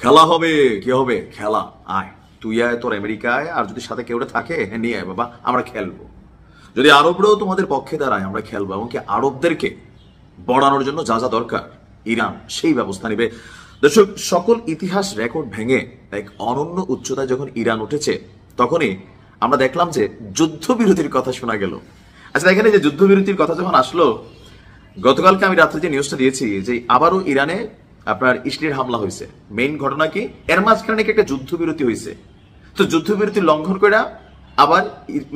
খেলা হবে, কি হবে? খেলা। আয়, তুই আয়, তোর আমেরিকায়, আর যদি সাথে কেউ থাকে নিয়ে আয় বাবা, আমরা খেলবো। যদি আরবরাও তোমাদের পক্ষে দাঁড়ায় আমরা খেলবো, এমনকি আরবদেরকে বড়ানোর জন্য যা যা দরকার ইরান সেই ব্যবস্থা নিবে। দর্শক, সকল ইতিহাস রেকর্ড ভেঙে এক অনন্য উচ্চতায় যখন ইরান উঠেছে, তখনই আমরা দেখলাম যে যুদ্ধবিরতির কথা শোনা গেল। আচ্ছা, এখানে যে যুদ্ধবিরতির কথা যখন আসলো, গতকালকে আমি রাত্রে যে নিউজটা দিয়েছি যে আবারও ইরানে আপনার ইসরায়েল হামলা হয়েছে। মেইন ঘটনা কি, এর মাঝখানে নাকি একটা যুদ্ধবিরতি হয়েছে। তো যুদ্ধবিরতি লঙ্ঘন করে আবার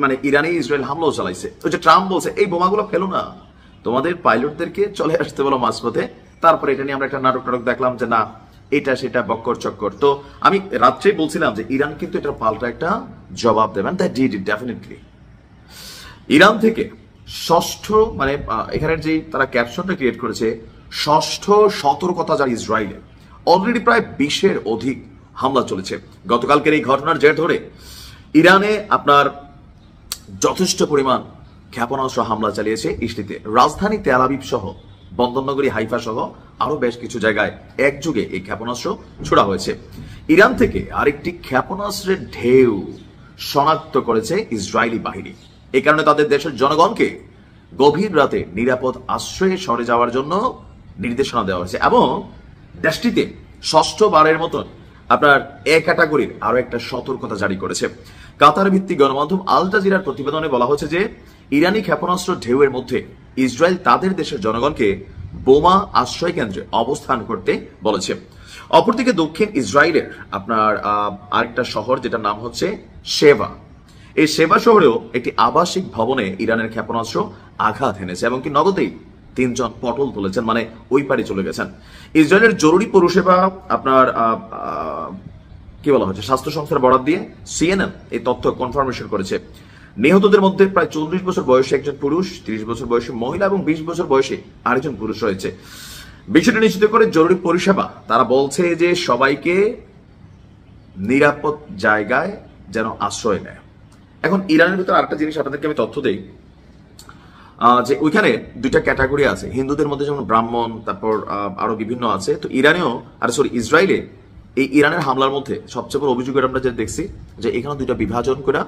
মানে ইরানে ইসরায়েল হামলাও চালাইছে। ওই যে ট্রাম্প বলছে এই বোমাগুলো ফেলো না, তোমাদের পাইলটদেরকে চলে আসতে বলো মাঝপথে। তারপরে এটা নিয়ে আমরা একটা নাটক দেখলাম যে না, এটা সেটা বক্কর চক্কর। তো আমি রাত্রে বলছিলাম যে ইরান কিন্তু এটা পাল্টা একটা জবাব দেবেন। That did it definitely. Iran থেকে ষষ্ঠ মানে এখানের যে তারা ক্যাপশনটা ক্রিয়েট করেছে, ষষ্ঠ সতর্কতা জারি ইসরায়েলে। অলরেডি প্রায় 20-এর অধিক হামলা চলেছে। গতকালকের এই ঘটনার জের ধরে ইরানে আপনার যথেষ্ট পরিমাণ ক্ষেপণাস্ত্র হামলা চালিয়েছে ইসরায়েলে। রাজধানী তেল আবিব সহ বন্দরনগরী হাইফা সহ আরো বেশ কিছু জায়গায় একযোগে এই ক্ষেপণাস্ত্র ছোড়া হয়েছে। ইরান থেকে আরেকটি ক্ষেপণাস্ত্রের ঢেউ শনাক্ত করেছে ইসরায়েলি বাহিনী। এই কারণে তাদের দেশের জনগণকে গভীর রাতে নিরাপদ আশ্রয়ে সরে যাওয়ার জন্য নির্দেশনা দেওয়া হয়েছে এবং দেশটিতে ষষ্ঠবারের মতন আপনার এ ক্যাটাগরির আরো একটা সতর্কতা জারি করেছে। কাতার ভিত্তিক গণমাধ্যম আল জাজিরার প্রতিবেদনে বলা হয়েছে যে ইরানি ক্ষেপণাস্ত্র ঢেউয়ের মধ্যে ইসরায়েল তাদের দেশের জনগণকে বোমা আশ্রয় কেন্দ্রে অবস্থান করতে বলেছে। অপরদিকে দক্ষিণ ইসরায়েলের আপনার আরেকটা শহর যেটার নাম হচ্ছে শেভা, এই সেবা শহরেও একটি আবাসিক ভবনে ইরানের ক্ষেপণাস্ত্র আঘাত এনেছে এবং কি নগদেই 3 জন পটল তুলেছেন, মানে ওই পারে চলে গেছেন। ইসরায়েলের জরুরি পরিষেবা আপনার কি বলা হচ্ছে স্বাস্থ্য সংস্থার বরাত দিয়ে সিএনএন এই তথ্য কনফার্মেশন করেছে। নিহতদের মধ্যে প্রায় 40 বছর বয়সী একজন পুরুষ, 30 বছর বয়সী মহিলা এবং 20 বছর বয়সী আরেকজন পুরুষ রয়েছে। বিষয়টি নিশ্চিত করে জরুরি পরিষেবা তারা বলছে যে সবাইকে নিরাপদ জায়গায় যেন আশ্রয় নেয়। এখন ইরানের ভিতরে আরেকটা জিনিস আপনাদেরকে আমি তথ্য দেই যে ওইখানে 2টা ক্যাটাগরি আছে। হিন্দুদের মধ্যে যেমন ব্রাহ্মণ, তারপর আরো বিভিন্ন আছে। তো ইরানেও ইসরায়েলে এই ইরানের হামলার মধ্যে সবচেয়ে বড় অভিযোগ আমরা যে দেখছি যে এখানে 2টা বিভাজন করে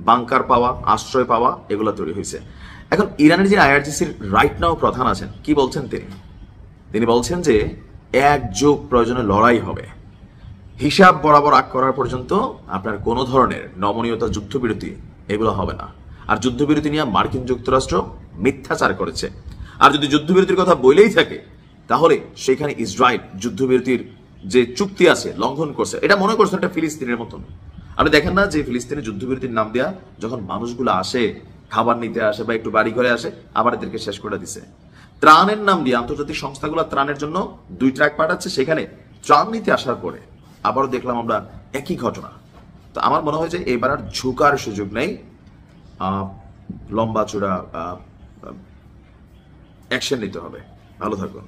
বাংকার পাওয়া, আশ্রয় পাওয়া এগুলো তৈরি হয়েছে। এখন ইরানের যে আইআরজিসির রাইট নাও প্রধান আছেন, কি বলছেন তিনি বলছেন যে এক যুগ প্রয়োজনে লড়াই হবে, হিসাব বরাবর আগ করার পর্যন্ত আপনার কোনো ধরনের নমনীয়তা, যুদ্ধবিরতি এগুলো হবে না। আর যুদ্ধবিরতি নিয়ে মার্কিন যুক্তরাষ্ট্র মিথ্যাচার করেছে। আর যদি যুদ্ধবিরতির কথা বলেই থাকে তাহলে সেখানে ইসরায়েল যুদ্ধবিরতির যে চুক্তি আছে লঙ্ঘন করছে। এটা মনে করছে একটা ফিলিস্তিনের মতন। আপনি দেখেন না যে ফিলিস্তিনের যুদ্ধবিরতির নাম দেয়া যখন মানুষগুলো আসে, খাবার নিতে আসে বা একটু বাড়ি ঘরে আসে, আবার এদেরকে শেষ করে দিছে। ত্রাণের নাম দিয়ে আন্তর্জাতিক সংস্থাগুলো ত্রাণের জন্য 2 ট্রাক পাঠাচ্ছে, সেখানে ত্রাণ নিতে আসার পরে আবারও দেখলাম আমরা একই ঘটনা। তো আমার মনে হয় যে এবার আর ঝুঁকার সুযোগ নেই, লম্বা চূড়া অ্যাকশন নিতে হবে। ভালো থাকুন।